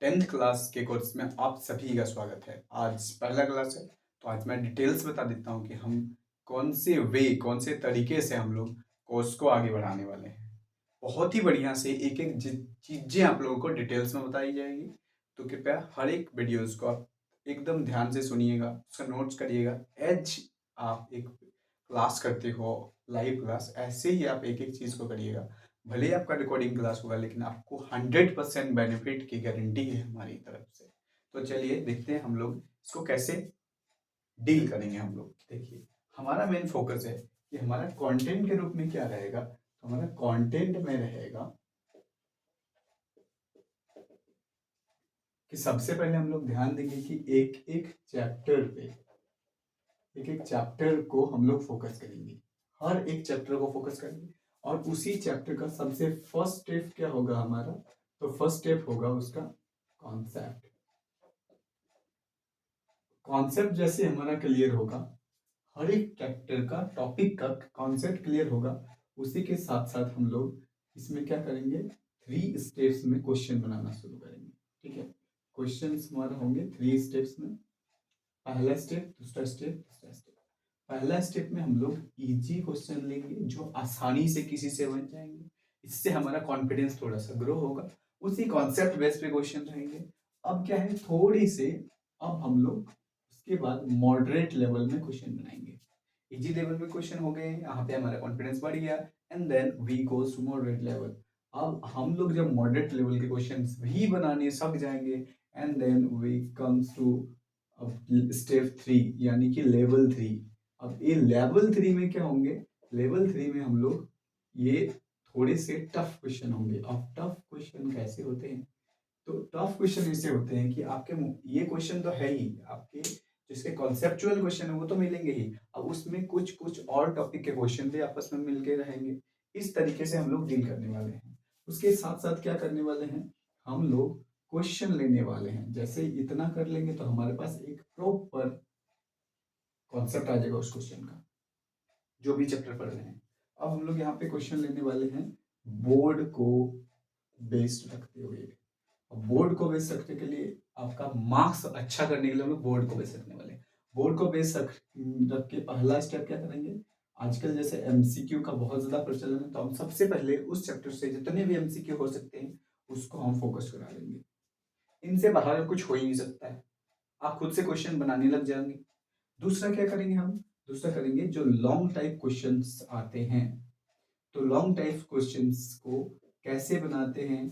10th class के course में आप सभी का स्वागत है। आज पहला क्लास है, तो आज मैं डिटेल्स बता देता हूँ कि हम कौन से तरीके से हम लोग कोर्स को आगे बढ़ाने वाले हैं। बहुत ही बढ़िया से एक-एक चीज़ें आप लोगों को डिटेल्स में बताई जाएगी, तो कृपया हर एक वीडियोज़ को आप एकदम ध्यान से सुनिएगा, उसका नोट्स करिएगा। एज आप एक क्लास करते हो, लाइव क्लास, ऐसे ही आप एक-एक चीज़ को करिएगा। भले ही आपका रिकॉर्डिंग क्लास होगा, लेकिन आपको 100% बेनिफिट की गारंटी है हमारी तरफ से। तो चलिए देखते हैं हम लोग इसको कैसे डील करेंगे। हम लोग देखिए, हमारा मेन फोकस है कि हमारा कंटेंट के रूप में क्या रहेगा। तो हमारा कंटेंट में रहेगा कि सबसे पहले हम लोग ध्यान देंगे कि एक एक चैप्टर पे, एक एक चैप्टर को हम लोग फोकस करेंगे, हर एक चैप्टर को फोकस करेंगे। और उसी चैप्टर का सबसे फर्स्ट स्टेप क्या होगा हमारा, तो फर्स्ट स्टेप होगा उसका कॉन्सेप्ट। कॉन्सेप्ट जैसे हमारा क्लियर होगा, हर एक चैप्टर का टॉपिक का कॉन्सेप्ट क्लियर होगा, उसी के साथ साथ हम लोग इसमें क्या करेंगे, 3 स्टेप्स में क्वेश्चन बनाना शुरू करेंगे। ठीक है, क्वेश्चंस हमारा होंगे 3 स्टेप्स में। पहला स्टेप, दूसरा स्टेप, तीसरा स्टेप। पहला स्टेप में हम लोग इजी क्वेश्चन लेंगे जो आसानी से किसी से बन जाएंगे, इससे हमारा कॉन्फिडेंस थोड़ा सा ग्रो होगा। उसी कॉन्सेप्ट बेस पे क्वेश्चन रहेंगे। अब क्या है, थोड़ी से अब हम लोग उसके बाद मॉडरेट लेवल में क्वेश्चन बनाएंगे। इजी लेवल में क्वेश्चन हो गए, यहाँ पे हमारा कॉन्फिडेंस बढ़ गया, and then we goes to moderate level. अब हम लोग जब मॉडरेट लेवल के क्वेश्चंस भी बनाने सक जाएंगे, and then we comes to step 3 यानी कि लेवल 3। अब ये लेवल 3 में क्या होंगे, लेवल 3 में हम लोग ये थोड़े से टफ क्वेश्चन होंगे। अब टफ क्वेश्चन कैसे होते हैं, तो टफ क्वेश्चन ऐसे होते हैं कि आपके ये क्वेश्चन तो है ही आपके, जिसके कॉन्सेप्चुअल क्वेश्चन है वो तो मिलेंगे ही, अब उसमें कुछ कुछ और टॉपिक के क्वेश्चन भी आपस में मिलके रहेंगे। इस तरीके से हम लोग डील करने वाले हैं। उसके साथ साथ क्या करने वाले हैं, हम लोग क्वेश्चन लेने वाले हैं। जैसे इतना कर लेंगे तो हमारे पास एक प्रॉपर कॉन्सेप्ट आ जाएगा उस क्वेश्चन का, जो भी चैप्टर पढ़ रहे हैं। अब हम लोग यहाँ पे क्वेश्चन लेने वाले हैं बोर्ड को बेस्ड रखते हुए। बोर्ड को बेस रखने के लिए, आपका मार्क्स अच्छा करने के लिए हम लोग बोर्ड को बेस रखने वाले हैं। बोर्ड को बेस रख के पहला स्टेप क्या करेंगे, आजकल जैसे एमसीक्यू का बहुत ज्यादा प्रचलन है, तो हम सबसे पहले उस चैप्टर से जितने भी एमसीक्यू हो सकते हैं उसको हम फोकस करा लेंगे। इनसे बाहर कुछ हो ही नहीं सकता है, आप खुद से क्वेश्चन बनाने लग जाएंगे। दूसरा क्या करेंगे हम, दूसरा करेंगे जो लॉन्ग टाइप क्वेश्चंस आते हैं। तो लॉन्ग टाइप क्वेश्चंस को कैसे बनाते हैं,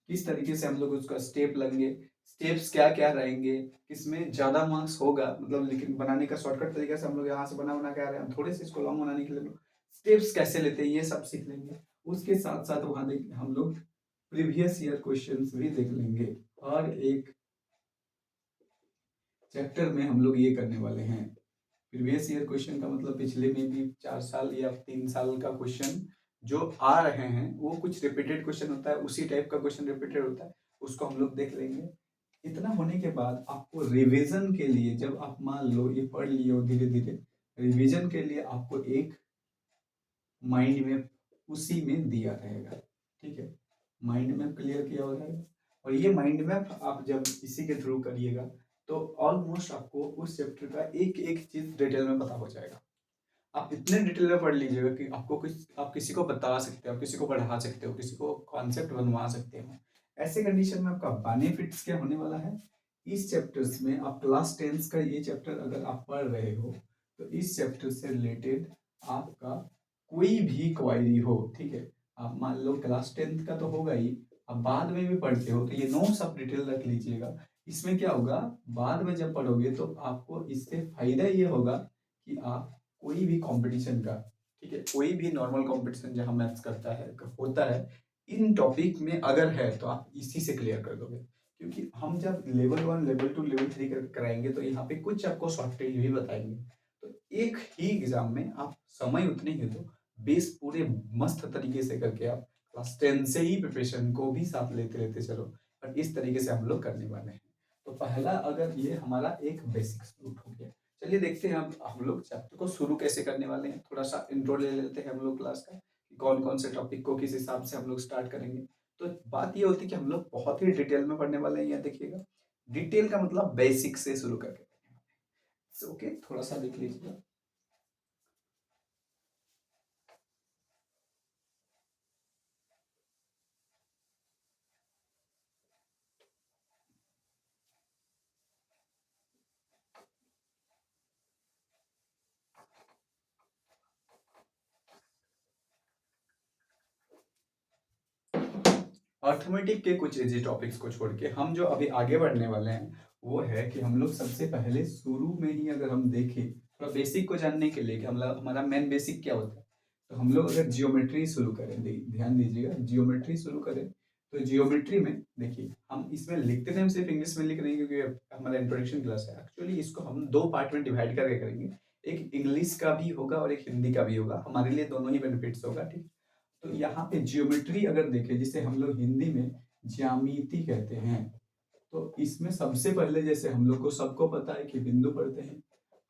किस तरीके से हम लोग उसका स्टेप लेंगे, स्टेप्स क्या क्या रहेंगे, किसमें ज्यादा मार्क्स होगा, मतलब लेकिन बनाने का शॉर्टकट तरीका से हम लोग यहाँ से बना बना के आ रहे हैं, थोड़े से इसको लॉन्ग बनाने के लिए स्टेप्स कैसे लेते हैं ये सब सीख लेंगे। उसके साथ साथ वहां हम लोग प्रीवियस ईयर क्वेश्चंस भी देख लेंगे। हर एक चैप्टर में हम लोग ये करने वाले हैं। प्रीवियस ईयर क्वेश्चन का मतलब पिछले में भी 4 साल या 3 साल का क्वेश्चन जो आ रहे हैं, वो कुछ रिपीटेड क्वेश्चन होता है, उसी टाइप का क्वेश्चन रिपीटेड होता है, उसको हम लोग देख लेंगे। इतना होने के बाद आपको रिवीजन के लिए, जब आप मान लो ये पढ़ लिए हो धीरे धीरे, रिवीजन के लिए आपको एक माइंड मैप उसी में दिया रहेगा। ठीक है, माइंड मैप क्लियर किया हो जाएगा, और ये माइंड मैप आप जब इसी के थ्रू करिएगा तो ऑलमोस्ट आपको उस चैप्टर का एक एक चीज डिटेल में पता हो जाएगा। आप इतने डिटेल में पढ़ लीजिएगा कि आपको कुछ, आप किसी को बता सकते हो, आप किसी को पढ़ा सकते हो, किसी को कॉन्सेप्ट बनवा सकते हो। ऐसे कंडीशन में आपका बेनिफिट्स क्या होने वाला है, इस चैप्टर्स में आप क्लास 10 का ये चैप्टर अगर आप पढ़ रहे हो, तो इस चैप्टर से रिलेटेड आपका कोई भी क्वायरी हो, ठीक है, आप मान लो क्लास 10 का तो होगा ही, अब बाद में भी पढ़ते हो तो ये नोट्स आप डिटेल रख लीजिएगा। इसमें क्या होगा, बाद में जब पढ़ोगे तो आपको इससे फायदा ये होगा कि आप कोई भी कंपटीशन का, ठीक है, कोई भी नॉर्मल कंपटीशन जहां मैथ्स करता है होता है, इन टॉपिक में अगर है तो आप इसी से क्लियर कर दोगे। क्योंकि हम जब लेवल 1 लेवल 2 लेवल 3 कराएंगे तो यहाँ पे कुछ आपको शॉर्टेज भी बताएंगे। तो एक ही एग्जाम में आप समय उतने ही दो, बेस पूरे मस्त तरीके से करके आप क्लास 10 से ही प्रिपरेशन को भी साथ लेते लेते चलो। और इस तरीके से हम लोग करने वाले हैं। तो पहला अगर ये हमारा एक बेसिक रूट हो गया। चलिए देखते हैं अब हम लोग चैप्टर को शुरू कैसे करने वाले हैं। थोड़ा सा इंट्रो ले लेते हैं हम लोग क्लास का, कौन कौन से टॉपिक को किस हिसाब से हम लोग स्टार्ट करेंगे। तो बात ये होती है कि हम लोग बहुत ही डिटेल में पढ़ने वाले हैं। यहाँ देखिएगा, डिटेल का मतलब बेसिक से शुरू करके ओके, थोड़ा सा देख लीजिएगा। अर्थमेटिक के कुछ इजी टॉपिक्स को छोड़ के हम जो अभी आगे बढ़ने वाले हैं वो है कि हम लोग सबसे पहले शुरू में ही अगर हम देखें थोड़ा बेसिक को जानने के लिए कि हमारा मेन बेसिक क्या होता है, तो हम लोग अगर जियोमेट्री शुरू करें, ध्यान दीजिएगा, जियोमेट्री शुरू करें तो जियोमेट्री में देखिए हम इसमें लिखते थे, हम सिर्फ इंग्लिश में लिख रहे हैं क्योंकि हमारा इंट्रोडक्शन क्लास है। एक्चुअली इसको हम दो पार्ट में डिवाइड करके करेंगे, एक इंग्लिश का भी होगा और एक हिंदी का भी होगा, हमारे लिए दोनों ही बेनिफिट्स होगा। ठीक, तो यहाँ पे जियोमेट्री अगर देखें जिसे हम लोग हिंदी में ज्यामिति कहते हैं, तो इसमें सबसे पहले जैसे हम लोग को सबको पता है कि बिंदु पढ़ते हैं,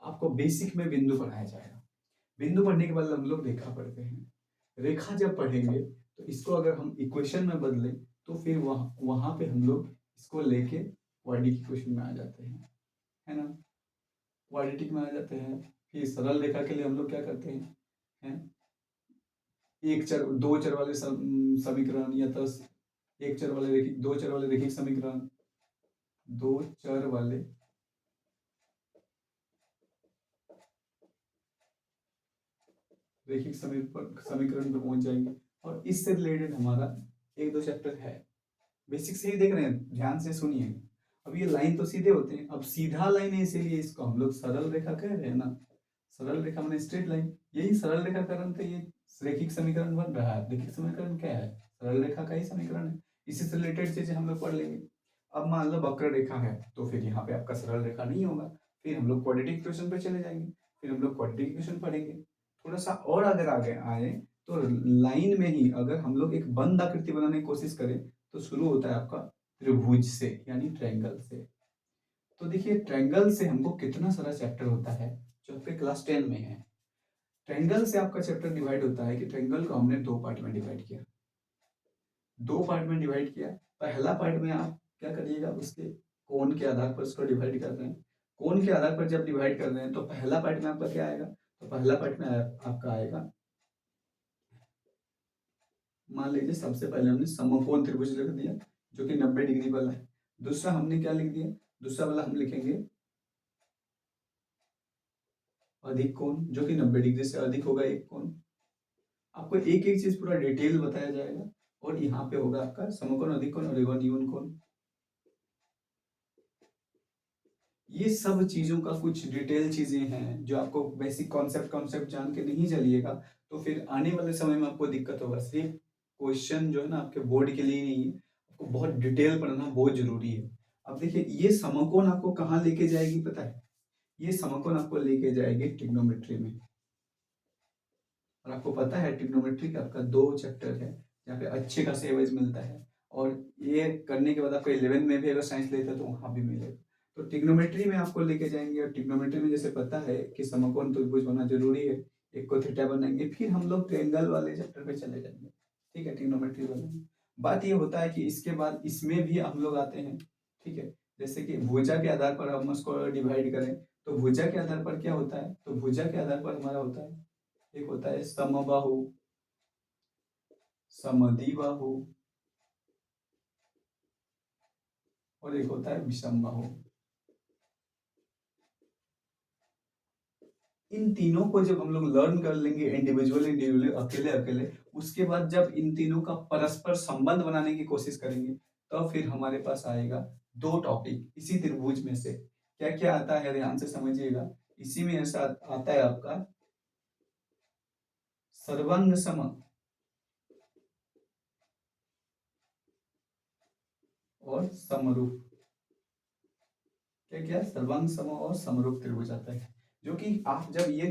आपको बेसिक में बिंदु पढ़ाया जाएगा। बिंदु पढ़ने के बाद हम लोग रेखा पढ़ते हैं। रेखा जब पढ़ेंगे तो इसको अगर हम इक्वेशन में बदलें तो फिर वहां पे हम लोग इसको लेके क्वाड्रेटिक इक्वेशन में आ जाते हैं, है ना, क्वाड्रेटिक में आ जाते हैं। फिर सरल रेखा के लिए हम लोग क्या करते हैं, एक चर दो चर वाले समीकरण या तो एक चर वाले रेखिक, दो चर वाले रेखिक समीकरण, दो चर वाले रेखिक समीकरण पे पहुंच जाएंगे। और इससे रिलेटेड हमारा एक दो चैप्टर है, बेसिक से ही देख रहे हैं, ध्यान से सुनिए। अब ये लाइन तो सीधे होते हैं, अब सीधा लाइन है इसीलिए इसको हम लोग सरल रेखा कह रहे हैं ना। सरल रेखा मैंने स्ट्रेट लाइन, यही सरल रेखा कारण तो ये रैखिक समीकरण बन रहा है। रैखिक समीकरण क्या है, सरल रेखा का ही समीकरण है। इसी से रिलेटेड चीजें हम लोग पढ़ लेंगे। अब मान लो वक्र रेखा है तो फिर यहाँ पे आपका सरल रेखा नहीं होगा, फिर हम लोग क्वाड्रेटिक इक्वेशन पे चले जाएंगे, फिर हम लोग क्वाड्रेटिक इक्वेशन पढ़ेंगे। थोड़ा सा और अगर आगे आए तो लाइन में ही अगर हम लोग एक बंद आकृति बनाने की कोशिश करें तो शुरू होता है आपका त्रिभुज से, यानी ट्रायंगल से। तो देखिए ट्रायंगल से हमको कितना सारा चैप्टर होता है जो आपके क्लास 10 में है। ट्रायंगल से आपका चैप्टर डिवाइड होता है कि ट्रायंगल को हमने दो पार्ट में डिवाइड किया, दो पार्ट में डिवाइड किया। पहला पार्ट में आप क्या करिएगा, उसके कोण के आधार पर उसको डिवाइड कर रहे हैं। कोण के आधार पर जब डिवाइड कर रहे हैं तो पहला पार्ट में आपका क्या आएगा, तो पहला पार्ट में आपका आएगा, मान लीजिए सबसे पहले हमने समकोण त्रिभुज लिख दिया जो कि 90 डिग्री वाला है। दूसरा हमने क्या लिख दिया, दूसरा वाला हम लिखेंगे अधिक कोण जो कि 90 डिग्री से अधिक होगा एक कोण। आपको एक एक चीज पूरा डिटेल बताया जाएगा और यहाँ पे होगा आपका समकोण, अधिक कोण और न्यून कोण। ये सब चीजों का कुछ डिटेल चीजें हैं जो आपको बेसिक कॉन्सेप्ट जान के नहीं चलिएगा तो फिर आने वाले समय में आपको दिक्कत होगा। सिर्फ क्वेश्चन जो है ना आपके बोर्ड के लिए नहीं है, आपको बहुत डिटेल पढ़ना बहुत जरूरी है। अब देखिए ये समकोण आपको कहाँ लेके जाएगी पता है, ये समकोण आपको लेके जाएगी ट्रिग्नोमेट्री में। और आपको पता है ट्रिग्नोमेट्री का आपका दो चैप्टर है जहाँ पे अच्छे खासे एवरेज मिलता है, और ये करने के बाद आपको 11 में भी अगर साइंस लेते हैं तो वहाँ भी मिलेगा। तो ट्रिग्नोमेट्री में आपको लेके जाएंगे, और ट्रिग्नोमेट्री में जैसे पता है कि समकोण त्रिभुज होना जरूरी है, एक को थीटा बनाएंगे, फिर हम लोग ट्रायंगल वाले चैप्टर पे चले जाएंगे। ठीक है, ट्रिग्नोमेट्री वाले में बात ये होता है कि इसके बाद इसमें भी हम लोग आते हैं। ठीक है, जैसे कि भुजा के आधार पर हम उसको डिवाइड करें तो भुजा के आधार पर क्या होता है, तो भुजा के आधार पर हमारा होता है, एक होता है समबाहु, समद्विबाहु और एक होता है विषमबाहु। इन तीनों को जब हम लोग लर्न कर लेंगे इंडिविजुअली अकेले अकेले, उसके बाद जब इन तीनों का परस्पर संबंध बनाने की कोशिश करेंगे तो फिर हमारे पास आएगा दो टॉपिक इसी त्रिभुज में से। क्या क्या आता है ध्यान से समझिएगा, इसी में ऐसा आता है आपका सर्वांग सम और समरूप। क्या क्या, सर्वांग सम और समरूप त्रिभुज आता है, जो कि आप जब ये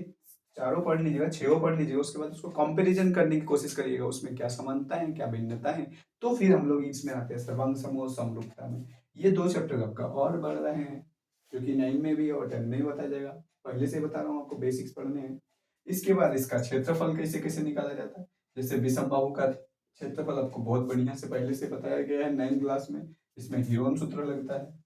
चारों पढ़ लीजिएगा, छो पढ़ लीजिएगा, उसके बाद उसको कंपैरिजन करने की कोशिश करिएगा, उसमें क्या समानता है क्या भिन्नता है, तो फिर हम लोग इसमें आते हैं सर्वांग सम और समरूपता में। ये दो चैप्टर आपका और बढ़ रहे हैं जो कि 9 में भी और 10 में भी बताया जाएगा। पहले से बता रहा हूँ आपको, बेसिक्स पढ़ने हैं। इसके बाद इसका क्षेत्रफल कैसे कैसे निकाला जाता है, जैसे विषम बाहु का क्षेत्रफल आपको बहुत बढ़िया से पहले से बताया गया है 9th क्लास में, इसमें ह्यूम सूत्र लगता है।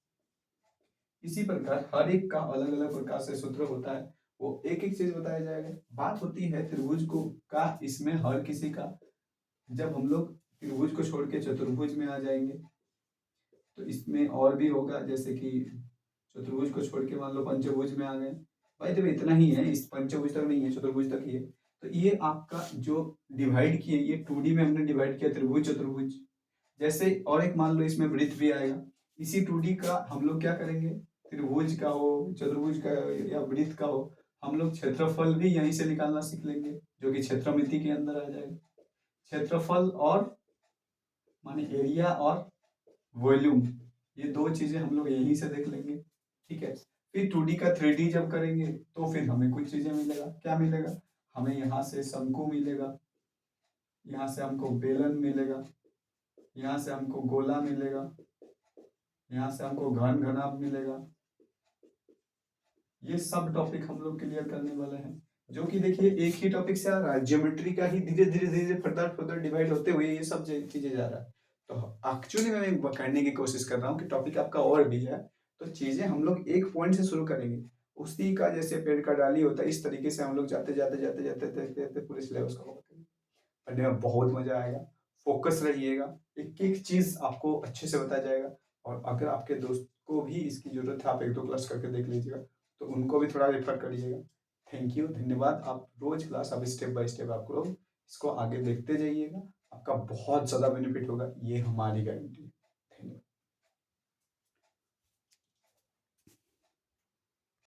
इसी प्रकार हर एक का अलग अलग प्रकार से सूत्र होता है, वो एक एक चीज बताया जाएगा। बात होती है त्रिभुज को का, इसमें हर किसी का, जब हम लोग त्रिभुज को छोड़ के चतुर्भुज में आ जाएंगे तो इसमें और भी होगा, जैसे कि चतुर्भुज को छोड़ के मान लो पंचभुज में आ गए। भाई देखो इतना ही है, इस पंचभुज तक नहीं है, चतुर्भुज तक ही है। तो ये आपका जो डिवाइड किए, ये 2D में हमने डिवाइड किया त्रिभुज चतुर्भुज। जैसे और एक मान लो इसमें वृत्त भी आएगा, इसी 2D का हम लोग क्या करेंगे, त्रिभुज का हो चतुर्भुज का या वृत्त का हो, हम लोग क्षेत्रफल भी यहीं से निकालना सीख लेंगे, जो कि क्षेत्रमिति के अंदर आ जाएगा। क्षेत्रफल और माने एरिया और वॉल्यूम, ये दो चीजें हम लोग यहीं से देख लेंगे। ठीक है, फिर 2D का 3D जब करेंगे तो फिर हमें कुछ चीजें मिलेगा। क्या मिलेगा, हमें यहाँ से शंकु मिलेगा, यहाँ से हमको बेलन मिलेगा, यहाँ से हमको गोला मिलेगा, यहाँ से हमको घन घनाभ मिलेगा। ये सब टॉपिक हम लोग क्लियर करने वाले हैं, जो कि देखिए एक ही टॉपिक से आ रहा है, ज्योमेट्री का ही धीरे धीरे धीरे फर्दर फर्दर डिवाइड होते हुए ये सब चीजें जा रहा है। तो एक्चुअली मैं करने की कोशिश कर रहा हूँ कि टॉपिक आपका और भी है, तो चीजें हम लोग एक पॉइंट से शुरू करेंगे, उसी का जैसे पेड़ का डाली होता है, इस तरीके से हम लोग जाते जाते जाते जाते जाते जाते पूरे सिलेबस को कवर करेंगे। पढ़ने में बहुत मजा आएगा, फोकस रहिएगा, एक एक चीज आपको अच्छे से बताया जाएगा। और अगर आपके दोस्त को भी इसकी जरूरत है, आप एक दो क्लास करके देख लीजिएगा, तो उनको भी थोड़ा रेफर करिएगा। थैंक यू, धन्यवाद। आप रोज क्लास, अब स्टेप बाय स्टेप आप लोग इसको आगे देखते जाइएगा, आपका बहुत ज़्यादा बेनिफिट होगा, ये हमारी गारंटी।